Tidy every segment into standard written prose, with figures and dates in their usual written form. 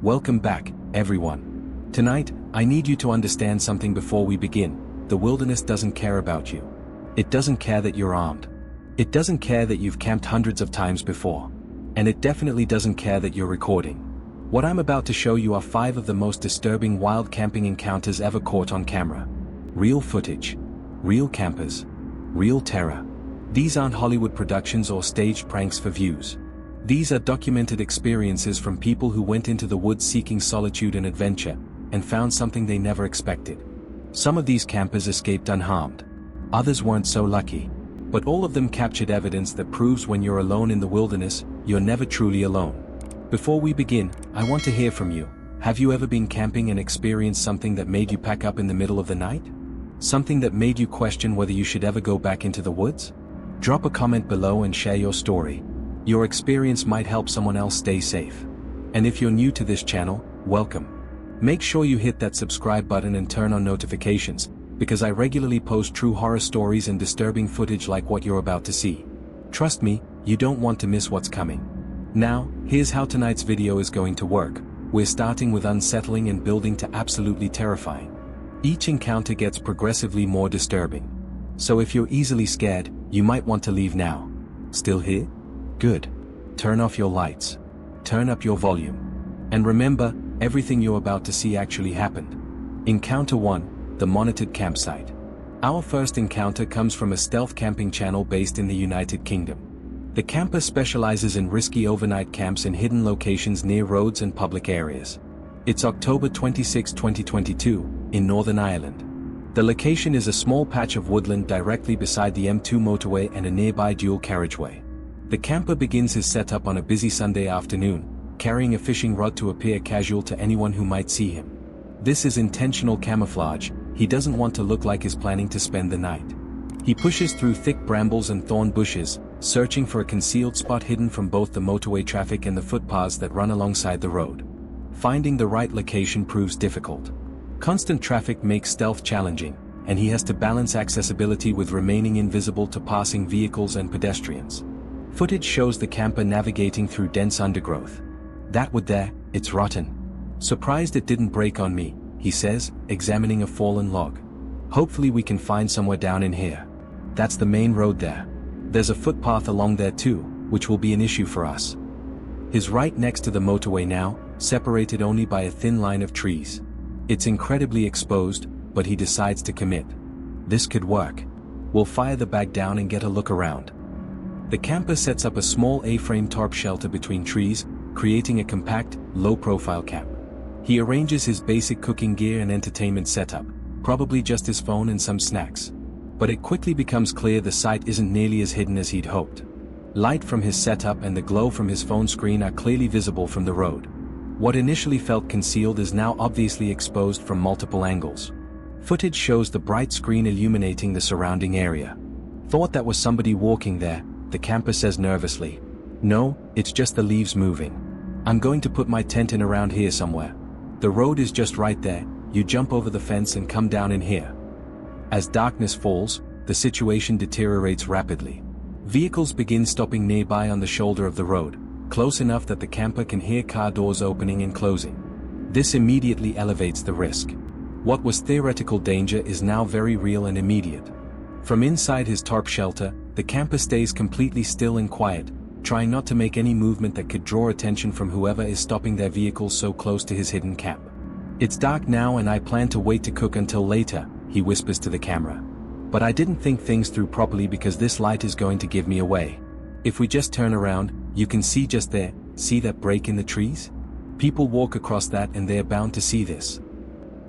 Welcome back, everyone. Tonight, I need you to understand something before we begin. The wilderness doesn't care about you. It doesn't care that you're armed. It doesn't care that you've camped hundreds of times before. And it definitely doesn't care that you're recording. What I'm about to show you are 5 of the most disturbing wild camping encounters ever caught on camera. Real footage. Real campers. Real terror. These aren't Hollywood productions or staged pranks for views. These are documented experiences from people who went into the woods seeking solitude and adventure, and found something they never expected. Some of these campers escaped unharmed. Others weren't so lucky. But all of them captured evidence that proves when you're alone in the wilderness, you're never truly alone. Before we begin, I want to hear from you. Have you ever been camping and experienced something that made you pack up in the middle of the night? Something that made you question whether you should ever go back into the woods? Drop a comment below and share your story. Your experience might help someone else stay safe. And if you're new to this channel, welcome. Make sure you hit that subscribe button and turn on notifications, because I regularly post true horror stories and disturbing footage like what you're about to see. Trust me, you don't want to miss what's coming. Now, here's how tonight's video is going to work. We're starting with unsettling and building to absolutely terrifying. Each encounter gets progressively more disturbing. So if you're easily scared, you might want to leave now. Still here? Good. Turn off your lights. Turn up your volume. And remember, everything you're about to see actually happened. Encounter 1, the monitored campsite. Our first encounter comes from a stealth camping channel based in the United Kingdom. The camper specializes in risky overnight camps in hidden locations near roads and public areas. It's October 26, 2022, in Northern Ireland. The location is a small patch of woodland directly beside the M2 motorway and a nearby dual carriageway. The camper begins his setup on a busy Sunday afternoon, carrying a fishing rod to appear casual to anyone who might see him. This is intentional camouflage. He doesn't want to look like he's planning to spend the night. He pushes through thick brambles and thorn bushes, searching for a concealed spot hidden from both the motorway traffic and the footpaths that run alongside the road. Finding the right location proves difficult. Constant traffic makes stealth challenging, and he has to balance accessibility with remaining invisible to passing vehicles and pedestrians. Footage shows the camper navigating through dense undergrowth. That wood there, it's rotten. Surprised it didn't break on me, he says, examining a fallen log. Hopefully we can find somewhere down in here. That's the main road there. There's a footpath along there too, which will be an issue for us. He's right next to the motorway now, separated only by a thin line of trees. It's incredibly exposed, but he decides to commit. This could work. We'll fire the bag down and get a look around. The camper sets up a small A-frame tarp shelter between trees, creating a compact, low-profile camp. He arranges his basic cooking gear and entertainment setup, probably just his phone and some snacks. But it quickly becomes clear the site isn't nearly as hidden as he'd hoped. Light from his setup and the glow from his phone screen are clearly visible from the road. What initially felt concealed is now obviously exposed from multiple angles. Footage shows the bright screen illuminating the surrounding area. Thought that was somebody walking there, the camper says nervously. No, it's just the leaves moving. I'm going to put my tent in around here somewhere. The road is just right there, you jump over the fence and come down in here. As darkness falls, the situation deteriorates rapidly. Vehicles begin stopping nearby on the shoulder of the road, close enough that the camper can hear car doors opening and closing. This immediately elevates the risk. What was theoretical danger is now very real and immediate. From inside his tarp shelter, the camper stays completely still and quiet, trying not to make any movement that could draw attention from whoever is stopping their vehicles so close to his hidden camp. It's dark now and I plan to wait to cook until later, he whispers to the camera. But I didn't think things through properly because this light is going to give me away. If we just turn around, you can see just there, see that break in the trees? People walk across that and they're bound to see this.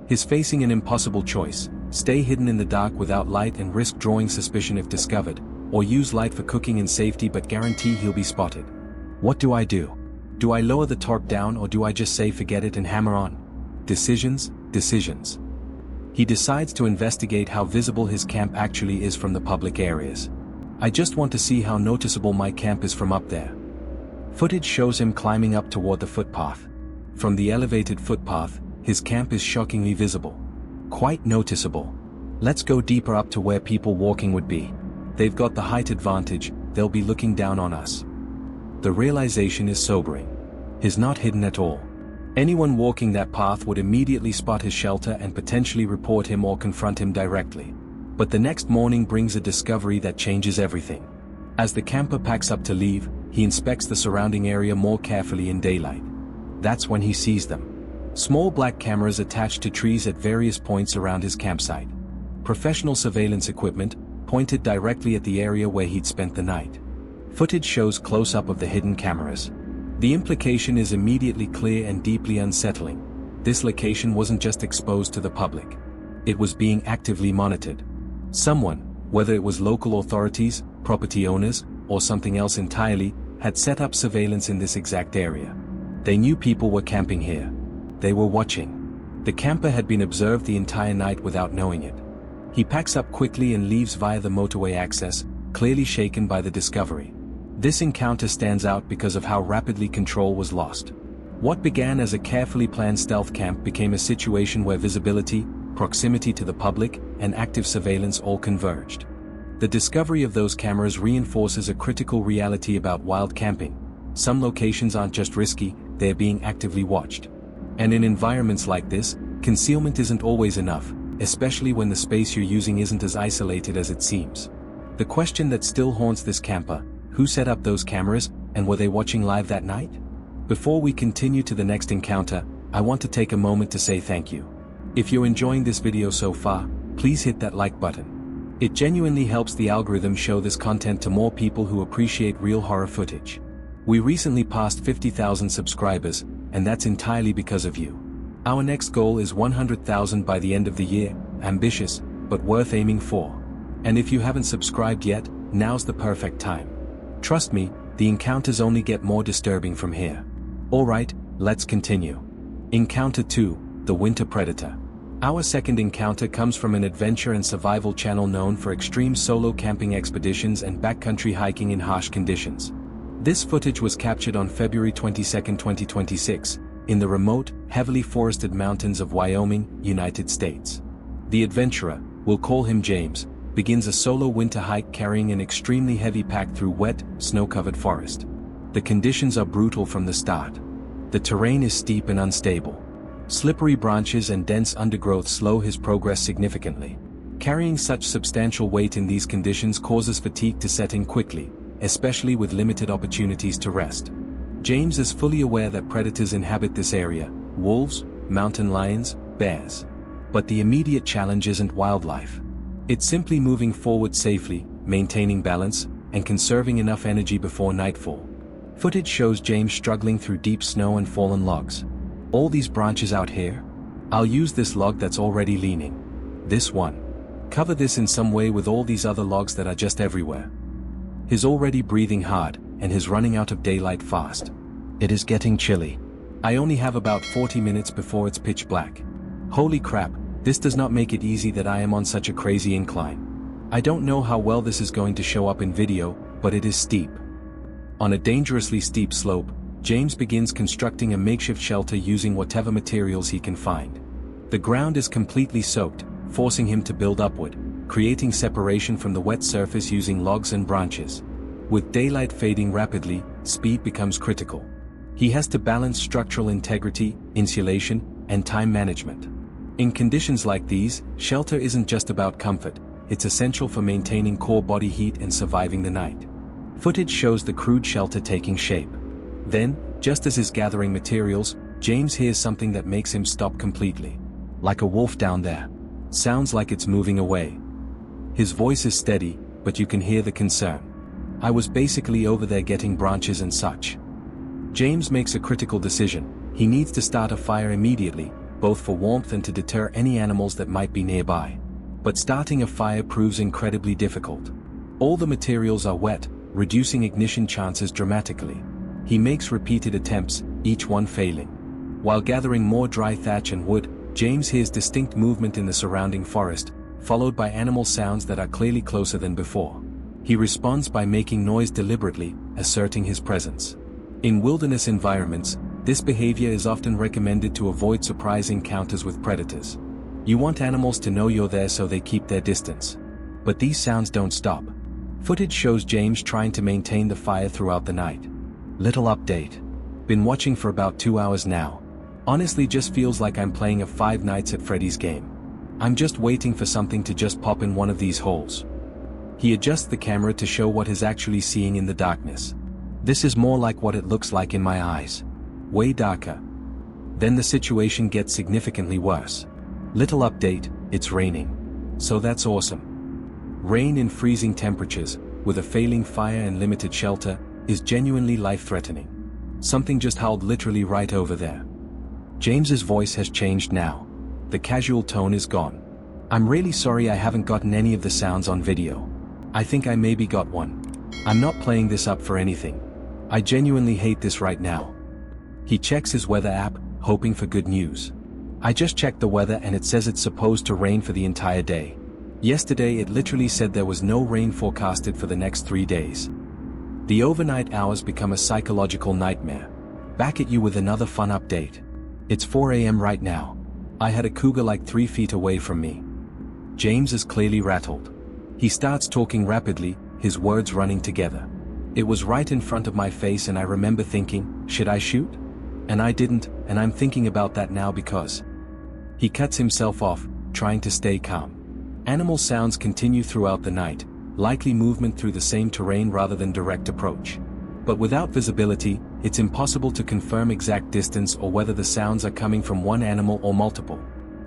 He's facing an impossible choice: stay hidden in the dark without light and risk drawing suspicion if discovered, or use light for cooking and safety but guarantee he'll be spotted. What do I do? Do I lower the tarp down or do I just say forget it and hammer on? Decisions. He decides to investigate how visible his camp actually is from the public areas. I just want to see how noticeable my camp is from up there. Footage shows him climbing up toward the footpath. From the elevated footpath, his camp is shockingly visible. Quite noticeable. Let's go deeper up to where people walking would be. They've got the height advantage, they'll be looking down on us. The realization is sobering. He's not hidden at all. Anyone walking that path would immediately spot his shelter and potentially report him or confront him directly. But the next morning brings a discovery that changes everything. As the camper packs up to leave, he inspects the surrounding area more carefully in daylight. That's when he sees them. Small black cameras attached to trees at various points around his campsite. Professional surveillance equipment, pointed directly at the area where he'd spent the night. Footage shows close-up of the hidden cameras. The implication is immediately clear and deeply unsettling. This location wasn't just exposed to the public. It was being actively monitored. Someone, whether it was local authorities, property owners, or something else entirely, had set up surveillance in this exact area. They knew people were camping here. They were watching. The camper had been observed the entire night without knowing it. He packs up quickly and leaves via the motorway access, clearly shaken by the discovery. This encounter stands out because of how rapidly control was lost. What began as a carefully planned stealth camp became a situation where visibility, proximity to the public, and active surveillance all converged. The discovery of those cameras reinforces a critical reality about wild camping. Some locations aren't just risky, they're being actively watched. And in environments like this, concealment isn't always enough, especially when the space you're using isn't as isolated as it seems. The question that still haunts this camper: who set up those cameras, and were they watching live that night? Before we continue to the next encounter, I want to take a moment to say thank you. If you're enjoying this video so far, please hit that like button. It genuinely helps the algorithm show this content to more people who appreciate real horror footage. We recently passed 50,000 subscribers, and that's entirely because of you. Our next goal is 100,000 by the end of the year, ambitious, but worth aiming for. And if you haven't subscribed yet, now's the perfect time. Trust me, the encounters only get more disturbing from here. Alright, let's continue. Encounter 2, the Winter Predator. Our second encounter comes from an adventure and survival channel known for extreme solo camping expeditions and backcountry hiking in harsh conditions. This footage was captured on February 22, 2026, in the remote, heavily forested mountains of Wyoming, United States. The adventurer, we'll call him James, begins a solo winter hike carrying an extremely heavy pack through wet, snow-covered forest. The conditions are brutal from the start. The terrain is steep and unstable. Slippery branches and dense undergrowth slow his progress significantly. Carrying such substantial weight in these conditions causes fatigue to set in quickly, especially with limited opportunities to rest. James is fully aware that predators inhabit this area: wolves, mountain lions, bears. But the immediate challenge isn't wildlife. It's simply moving forward safely, maintaining balance, and conserving enough energy before nightfall. Footage shows James struggling through deep snow and fallen logs. All these branches out here? I'll use this log that's already leaning. This one. Cover this in some way with all these other logs that are just everywhere. He's already breathing hard, and he's running out of daylight fast. It is getting chilly. I only have about 40 minutes before it's pitch black. Holy crap, this does not make it easy that I am on such a crazy incline. I don't know how well this is going to show up in video, but it is steep. On a dangerously steep slope, James begins constructing a makeshift shelter using whatever materials he can find. The ground is completely soaked, forcing him to build upward, creating separation from the wet surface using logs and branches. With daylight fading rapidly, speed becomes critical. He has to balance structural integrity, insulation, and time management. In conditions like these, shelter isn't just about comfort, it's essential for maintaining core body heat and surviving the night. Footage shows the crude shelter taking shape. Then, just as he's gathering materials, James hears something that makes him stop completely. Like a wolf down there. Sounds like it's moving away. His voice is steady, but you can hear the concern. I was basically over there getting branches and such. James makes a critical decision. He needs to start a fire immediately, both for warmth and to deter any animals that might be nearby. But starting a fire proves incredibly difficult. All the materials are wet, reducing ignition chances dramatically. He makes repeated attempts, each one failing. While gathering more dry thatch and wood, James hears distinct movement in the surrounding forest, followed by animal sounds that are clearly closer than before. He responds by making noise deliberately, asserting his presence. In wilderness environments, this behavior is often recommended to avoid surprise encounters with predators. You want animals to know you're there so they keep their distance. But these sounds don't stop. Footage shows James trying to maintain the fire throughout the night. Little update. Been watching for about 2 hours now. Honestly, just feels like I'm playing a Five Nights at Freddy's game. I'm just waiting for something to just pop in one of these holes. He adjusts the camera to show what he's actually seeing in the darkness. This is more like what it looks like in my eyes. Way darker. Then the situation gets significantly worse. Little update, it's raining. So that's awesome. Rain in freezing temperatures, with a failing fire and limited shelter, is genuinely life-threatening. Something just howled literally right over there. James's voice has changed now. The casual tone is gone. I'm really sorry I haven't gotten any of the sounds on video. I think I maybe got one. I'm not playing this up for anything. I genuinely hate this right now. He checks his weather app, hoping for good news. I just checked the weather and it says it's supposed to rain for the entire day. Yesterday it literally said there was no rain forecasted for the next 3 days. The overnight hours become a psychological nightmare. Back at you with another fun update. It's 4 a.m. right now. I had a cougar like 3 feet away from me. James is clearly rattled. He starts talking rapidly, his words running together. It was right in front of my face and I remember thinking, should I shoot? And I didn't, and I'm thinking about that now because... He cuts himself off, trying to stay calm. Animal sounds continue throughout the night, likely movement through the same terrain rather than direct approach. But without visibility, it's impossible to confirm exact distance or whether the sounds are coming from one animal or multiple.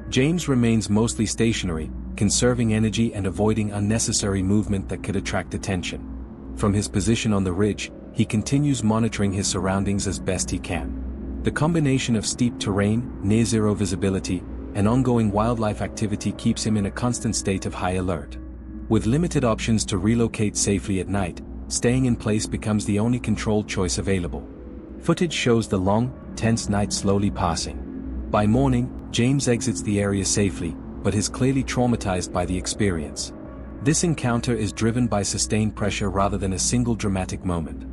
James remains mostly stationary, conserving energy and avoiding unnecessary movement that could attract attention. From his position on the ridge, he continues monitoring his surroundings as best he can. The combination of steep terrain, near-zero visibility, and ongoing wildlife activity keeps him in a constant state of high alert. With limited options to relocate safely at night, staying in place becomes the only controlled choice available. Footage shows the long, tense night slowly passing. By morning, James exits the area safely, but is clearly traumatized by the experience. This encounter is driven by sustained pressure rather than a single dramatic moment.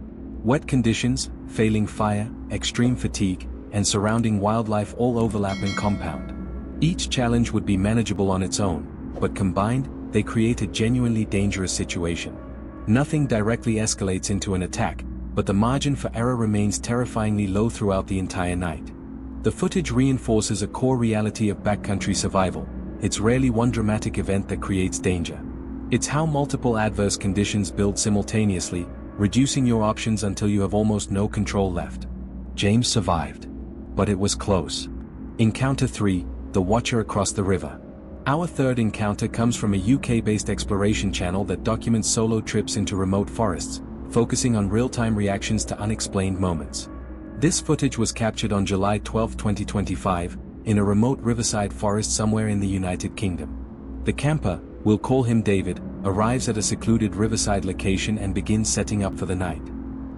Wet conditions, failing fire, extreme fatigue, and surrounding wildlife all overlap and compound. Each challenge would be manageable on its own, but combined, they create a genuinely dangerous situation. Nothing directly escalates into an attack, but the margin for error remains terrifyingly low throughout the entire night. The footage reinforces a core reality of backcountry survival. It's rarely one dramatic event that creates danger. It's how multiple adverse conditions build simultaneously, reducing your options until you have almost no control left. James survived. But it was close. Encounter 3, the Watcher across the river. Our third encounter comes from a UK-based exploration channel that documents solo trips into remote forests, focusing on real-time reactions to unexplained moments. This footage was captured on July 12, 2025, in a remote riverside forest somewhere in the United Kingdom. The camper, we'll call him David, arrives at a secluded riverside location and begins setting up for the night.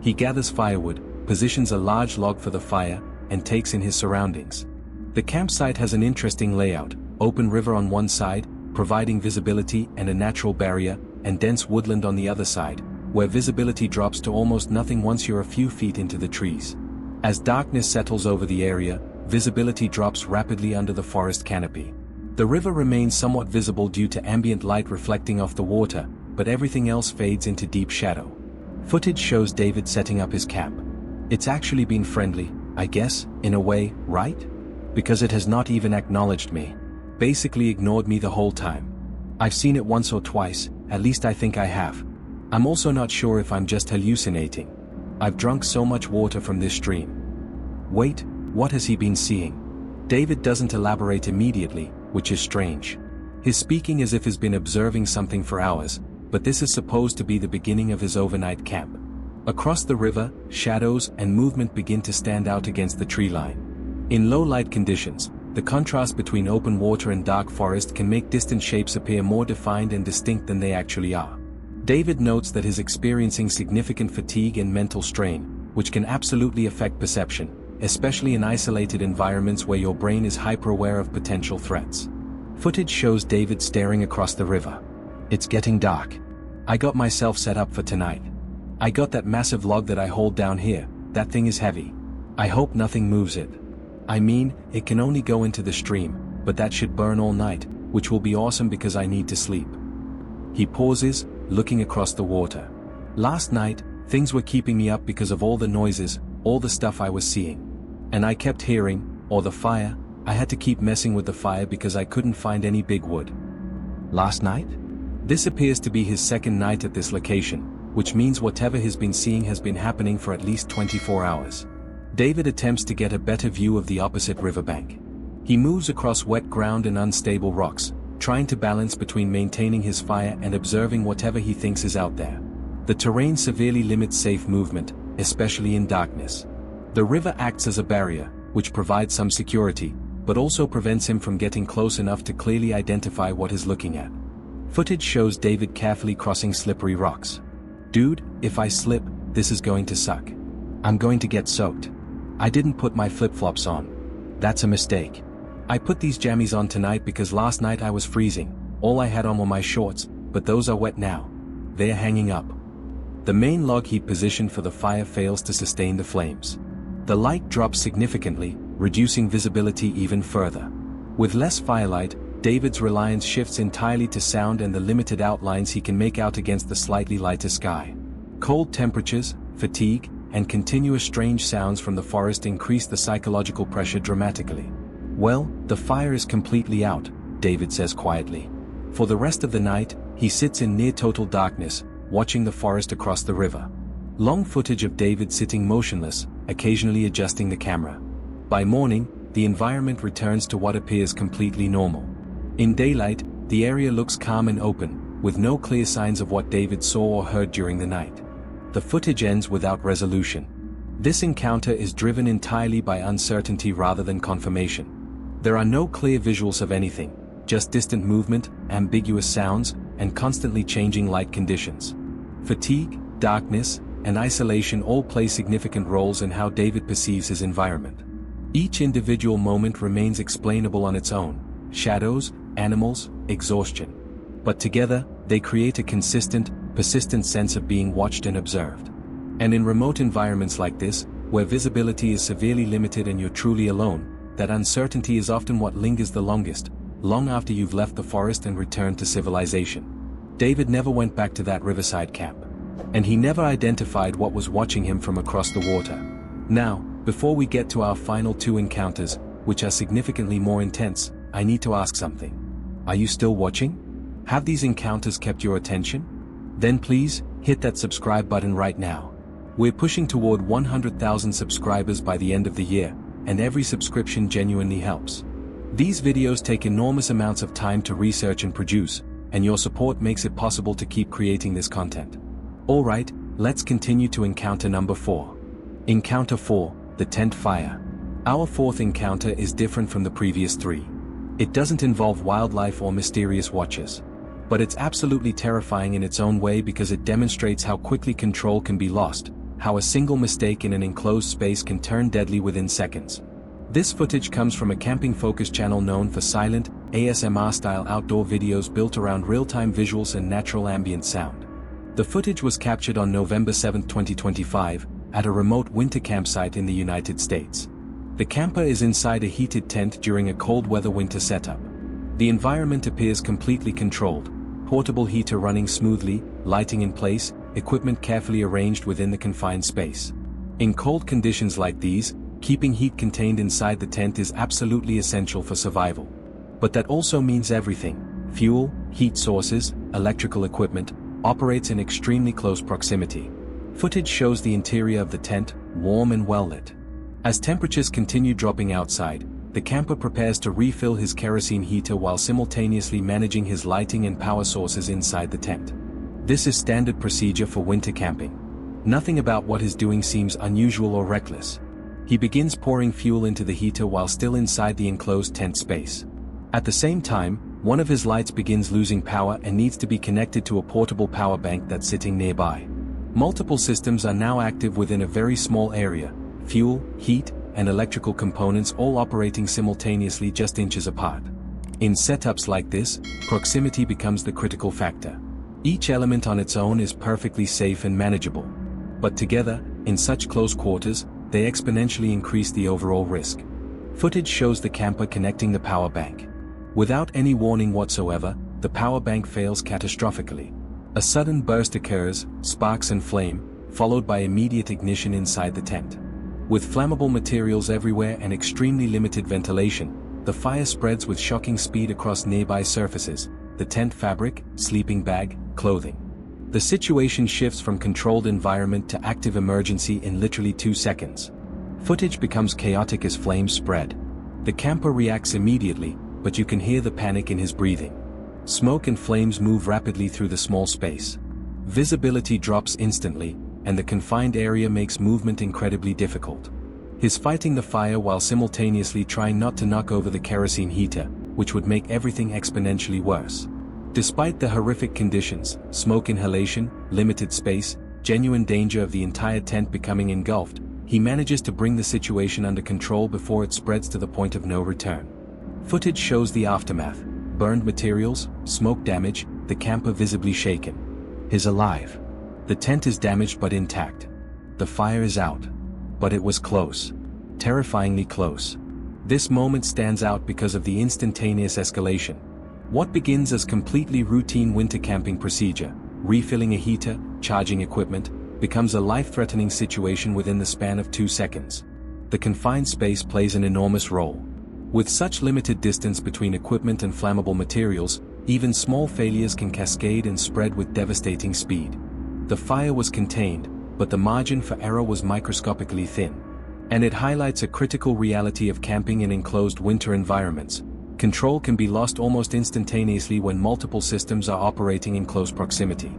He gathers firewood, positions a large log for the fire, and takes in his surroundings. The campsite has an interesting layout: open river on one side, providing visibility and a natural barrier, and dense woodland on the other side, where visibility drops to almost nothing once you're a few feet into the trees. As darkness settles over the area, visibility drops rapidly under the forest canopy. The river remains somewhat visible due to ambient light reflecting off the water, but everything else fades into deep shadow. Footage shows David setting up his camp. It's actually been friendly, I guess, in a way, right? Because it has not even acknowledged me. Basically ignored me the whole time. I've seen it once or twice, at least I think I have. I'm also not sure if I'm just hallucinating. I've drunk so much water from this stream. Wait, what has he been seeing? David doesn't elaborate immediately, which is strange. He's speaking as if he's been observing something for hours, but this is supposed to be the beginning of his overnight camp. Across the river, shadows and movement begin to stand out against the tree line. In low light conditions, the contrast between open water and dark forest can make distant shapes appear more defined and distinct than they actually are. David notes that he's experiencing significant fatigue and mental strain, which can absolutely affect perception, especially in isolated environments where your brain is hyper-aware of potential threats. Footage shows David staring across the river. It's getting dark. I got myself set up for tonight. I got that massive log that I hold down here. That thing is heavy. I hope nothing moves it. I mean, it can only go into the stream, but that should burn all night, which will be awesome because I need to sleep. He pauses, looking across the water. Last night, things were keeping me up because of all the noises, all the stuff I was seeing. And I kept hearing, or the fire, I had to keep messing with the fire because I couldn't find any big wood. Last night? This appears to be his second night at this location, which means whatever he's been seeing has been happening for at least 24 hours. David attempts to get a better view of the opposite riverbank. He moves across wet ground and unstable rocks, trying to balance between maintaining his fire and observing whatever he thinks is out there. The terrain severely limits safe movement, especially in darkness. The river acts as a barrier, which provides some security, but also prevents him from getting close enough to clearly identify what he's looking at. Footage shows David carefully crossing slippery rocks. Dude, if I slip, this is going to suck. I'm going to get soaked. I didn't put my flip-flops on. That's a mistake. I put these jammies on tonight because last night I was freezing. All I had on were my shorts, but those are wet now. They are hanging up. The main log heap position for the fire fails to sustain the flames. The light drops significantly, reducing visibility even further. With less firelight, David's reliance shifts entirely to sound and the limited outlines he can make out against the slightly lighter sky. Cold temperatures, fatigue, and continuous strange sounds from the forest increase the psychological pressure dramatically. Well, the fire is completely out, David says quietly. For the rest of the night, he sits in near total darkness, watching the forest across the river. Long footage of David sitting motionless, occasionally adjusting the camera. By morning, the environment returns to what appears completely normal. In daylight, the area looks calm and open, with no clear signs of what David saw or heard during the night. The footage ends without resolution. This encounter is driven entirely by uncertainty rather than confirmation. There are no clear visuals of anything, just distant movement, ambiguous sounds, and constantly changing light conditions. Fatigue, darkness, and isolation all play significant roles in how David perceives his environment. Each individual moment remains explainable on its own: shadows, animals, exhaustion. But together, they create a consistent, persistent sense of being watched and observed. And in remote environments like this, where visibility is severely limited and you're truly alone, that uncertainty is often what lingers the longest, long after you've left the forest and returned to civilization. David never went back to that riverside camp. And he never identified what was watching him from across the water. Now, before we get to our final two encounters, which are significantly more intense, I need to ask something. Are you still watching? Have these encounters kept your attention? Then please, hit that subscribe button right now. We're pushing toward 100,000 subscribers by the end of the year, and every subscription genuinely helps. These videos take enormous amounts of time to research and produce, and your support makes it possible to keep creating this content. Alright, let's continue to encounter number 4. Encounter 4, the tent fire. Our fourth encounter is different from the previous 3. It doesn't involve wildlife or mysterious watchers. But it's absolutely terrifying in its own way because it demonstrates how quickly control can be lost, how a single mistake in an enclosed space can turn deadly within seconds. This footage comes from a camping-focused channel known for silent, ASMR-style outdoor videos built around real-time visuals and natural ambient sound. The footage was captured on November 7, 2025, at a remote winter campsite in the United States. The camper is inside a heated tent during a cold-weather winter setup. The environment appears completely controlled, portable heater running smoothly, lighting in place, equipment carefully arranged within the confined space. In cold conditions like these, keeping heat contained inside the tent is absolutely essential for survival. But that also means everything: fuel, heat sources, electrical equipment, operates in extremely close proximity. Footage shows the interior of the tent, warm and well lit. As temperatures continue dropping outside, the camper prepares to refill his kerosene heater while simultaneously managing his lighting and power sources inside the tent. This is standard procedure for winter camping. Nothing about what he's doing seems unusual or reckless. He begins pouring fuel into the heater while still inside the enclosed tent space. At the same time, one of his lights begins losing power and needs to be connected to a portable power bank that's sitting nearby. Multiple systems are now active within a very small area: fuel, heat, and electrical components all operating simultaneously just inches apart. In setups like this, proximity becomes the critical factor. Each element on its own is perfectly safe and manageable. But together, in such close quarters, they exponentially increase the overall risk. Footage shows the camper connecting the power bank. Without any warning whatsoever, the power bank fails catastrophically. A sudden burst occurs, sparks and flame, followed by immediate ignition inside the tent. With flammable materials everywhere and extremely limited ventilation, the fire spreads with shocking speed across nearby surfaces: the tent fabric, sleeping bag, clothing. The situation shifts from controlled environment to active emergency in literally 2 seconds. Footage becomes chaotic as flames spread. The camper reacts immediately, but you can hear the panic in his breathing. Smoke and flames move rapidly through the small space. Visibility drops instantly, and the confined area makes movement incredibly difficult. He's fighting the fire while simultaneously trying not to knock over the kerosene heater, which would make everything exponentially worse. Despite the horrific conditions, smoke inhalation, limited space, genuine danger of the entire tent becoming engulfed, he manages to bring the situation under control before it spreads to the point of no return. Footage shows the aftermath: burned materials, smoke damage, the camper visibly shaken. He's alive. The tent is damaged but intact. The fire is out. But it was close. Terrifyingly close. This moment stands out because of the instantaneous escalation. What begins as completely routine winter camping procedure, refilling a heater, charging equipment, becomes a life-threatening situation within the span of 2 seconds. The confined space plays an enormous role. With such limited distance between equipment and flammable materials, even small failures can cascade and spread with devastating speed. The fire was contained, but the margin for error was microscopically thin. And it highlights a critical reality of camping in enclosed winter environments. Control can be lost almost instantaneously when multiple systems are operating in close proximity.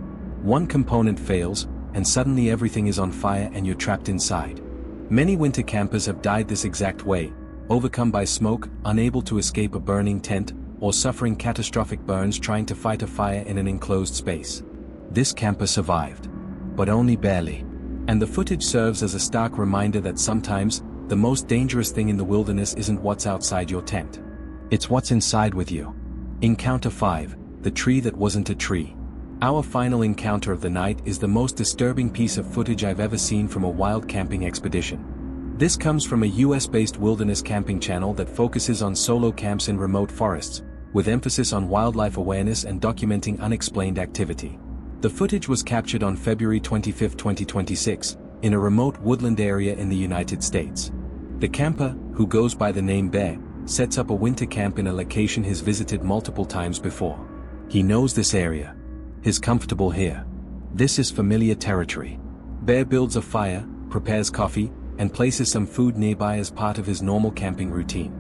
One component fails, and suddenly everything is on fire and you're trapped inside. Many winter campers have died this exact way, overcome by smoke, unable to escape a burning tent, or suffering catastrophic burns trying to fight a fire in an enclosed space. This camper survived. But only barely. And the footage serves as a stark reminder that sometimes, the most dangerous thing in the wilderness isn't what's outside your tent. It's what's inside with you. Encounter 5, the tree that wasn't a tree. Our final encounter of the night is the most disturbing piece of footage I've ever seen from a wild camping expedition. This comes from a US-based wilderness camping channel that focuses on solo camps in remote forests, with emphasis on wildlife awareness and documenting unexplained activity. The footage was captured on February 25, 2026, in a remote woodland area in the United States. The camper, who goes by the name Bear, sets up a winter camp in a location he's visited multiple times before. He knows this area. He's comfortable here. This is familiar territory. Bear builds a fire, prepares coffee, and places some food nearby as part of his normal camping routine.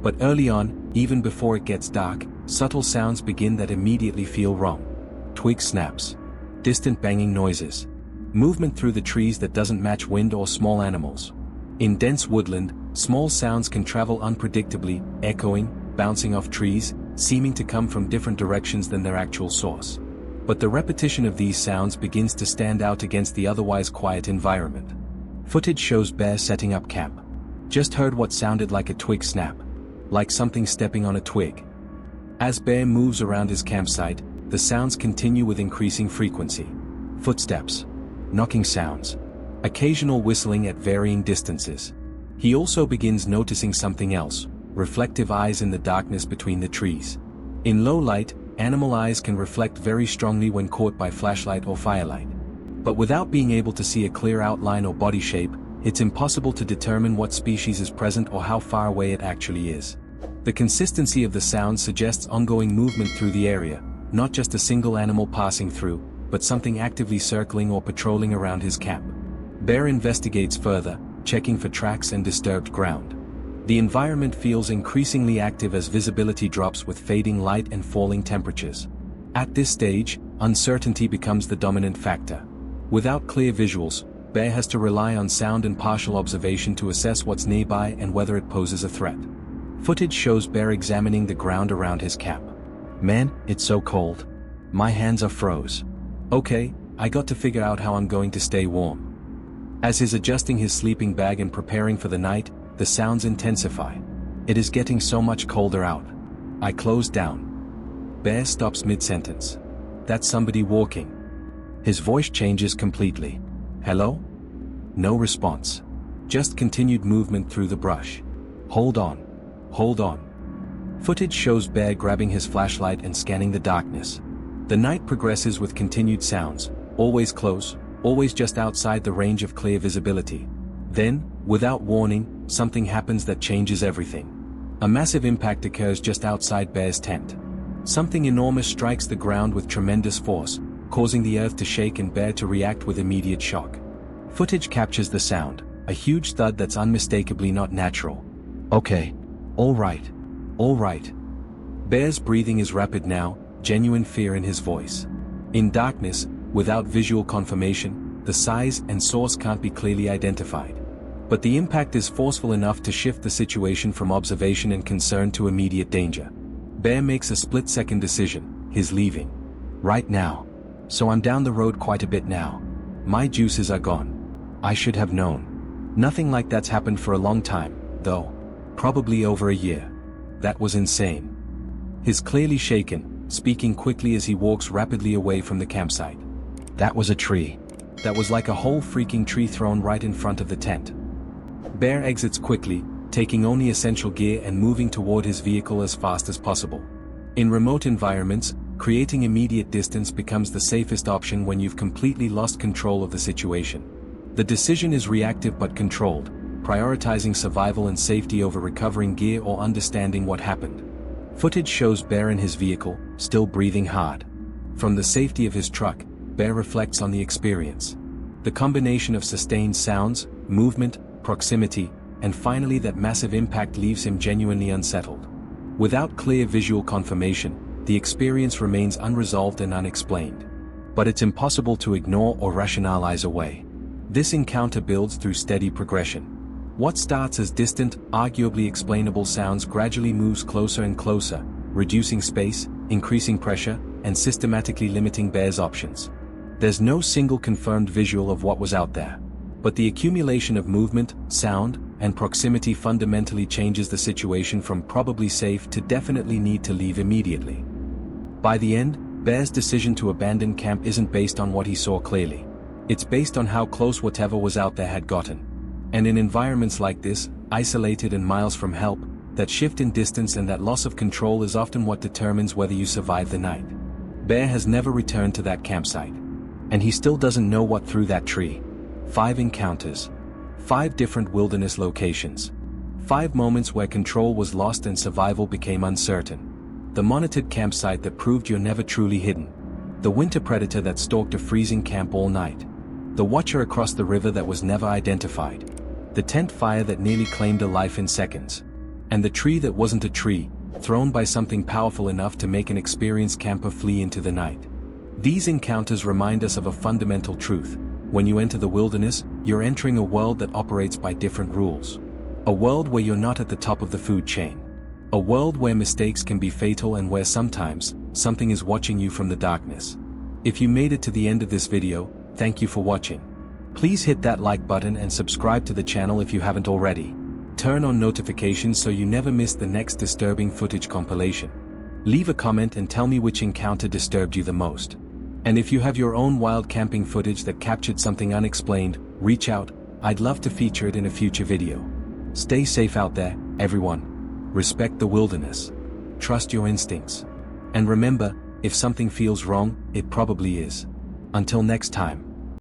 But early on, even before it gets dark, subtle sounds begin that immediately feel wrong. Twig snaps. Distant banging noises. Movement through the trees that doesn't match wind or small animals. In dense woodland, small sounds can travel unpredictably, echoing, bouncing off trees, seeming to come from different directions than their actual source. But the repetition of these sounds begins to stand out against the otherwise quiet environment. Footage shows Bear setting up camp. Just heard what sounded like a twig snap. Like something stepping on a twig. As Bear moves around his campsite, the sounds continue with increasing frequency. Footsteps. Knocking sounds. Occasional whistling at varying distances. He also begins noticing something else, reflective eyes in the darkness between the trees. In low light, animal eyes can reflect very strongly when caught by flashlight or firelight. But without being able to see a clear outline or body shape, it's impossible to determine what species is present or how far away it actually is. The consistency of the sound suggests ongoing movement through the area, not just a single animal passing through, but something actively circling or patrolling around his camp. Bear investigates further, checking for tracks and disturbed ground. The environment feels increasingly active as visibility drops with fading light and falling temperatures. At this stage, uncertainty becomes the dominant factor. Without clear visuals, Bear has to rely on sound and partial observation to assess what's nearby and whether it poses a threat. Footage shows Bear examining the ground around his camp. Man, it's so cold. My hands are froze. Okay, I got to figure out how I'm going to stay warm. As he's adjusting his sleeping bag and preparing for the night, the sounds intensify. It is getting so much colder out. I close down. Bear stops mid-sentence. That's somebody walking. His voice changes completely. Hello? No response. Just continued movement through the brush. Hold on. Hold on. Footage shows Bear grabbing his flashlight and scanning the darkness. The night progresses with continued sounds, always close, always just outside the range of clear visibility. Then, without warning, something happens that changes everything. A massive impact occurs just outside Bear's tent. Something enormous strikes the ground with tremendous force, causing the earth to shake and Bear to react with immediate shock. Footage captures the sound, a huge thud that's unmistakably not natural. Okay. All right. All right. Bear's breathing is rapid now, genuine fear in his voice. In darkness, without visual confirmation, the size and source can't be clearly identified. But the impact is forceful enough to shift the situation from observation and concern to immediate danger. Bear makes a split-second decision, he's leaving. Right now. So I'm down the road quite a bit now. My juices are gone. I should have known. Nothing like that's happened for a long time, though. Probably over a year. That was insane. He's clearly shaken, speaking quickly as he walks rapidly away from the campsite. That was a tree. That was like a whole freaking tree thrown right in front of the tent. Bear exits quickly, taking only essential gear and moving toward his vehicle as fast as possible. In remote environments, creating immediate distance becomes the safest option when you've completely lost control of the situation. The decision is reactive but controlled, prioritizing survival and safety over recovering gear or understanding what happened. Footage shows Bear in his vehicle, still breathing hard. From the safety of his truck, Bear reflects on the experience. The combination of sustained sounds, movement, proximity, and finally that massive impact leaves him genuinely unsettled. Without clear visual confirmation, the experience remains unresolved and unexplained. But it's impossible to ignore or rationalize away. This encounter builds through steady progression. What starts as distant, arguably explainable sounds gradually moves closer and closer, reducing space, increasing pressure, and systematically limiting Bear's options. There's no single confirmed visual of what was out there. But the accumulation of movement, sound, and proximity fundamentally changes the situation from probably safe to definitely need to leave immediately. By the end, Bear's decision to abandon camp isn't based on what he saw clearly. It's based on how close whatever was out there had gotten. And in environments like this, isolated and miles from help, that shift in distance and that loss of control is often what determines whether you survive the night. Bear has never returned to that campsite. And he still doesn't know what threw that tree. 5 encounters. 5 different wilderness locations. 5 moments where control was lost and survival became uncertain. The monitored campsite that proved you're never truly hidden. The winter predator that stalked a freezing camp all night. The watcher across the river that was never identified. The tent fire that nearly claimed a life in seconds. And the tree that wasn't a tree, thrown by something powerful enough to make an experienced camper flee into the night. These encounters remind us of a fundamental truth. When you enter the wilderness, you're entering a world that operates by different rules. A world where you're not at the top of the food chain. A world where mistakes can be fatal and where sometimes, something is watching you from the darkness. If you made it to the end of this video, thank you for watching. Please hit that like button and subscribe to the channel if you haven't already. Turn on notifications so you never miss the next disturbing footage compilation. Leave a comment and tell me which encounter disturbed you the most. And if you have your own wild camping footage that captured something unexplained, reach out, I'd love to feature it in a future video. Stay safe out there, everyone. Respect the wilderness. Trust your instincts. And remember, if something feels wrong, it probably is. Until next time.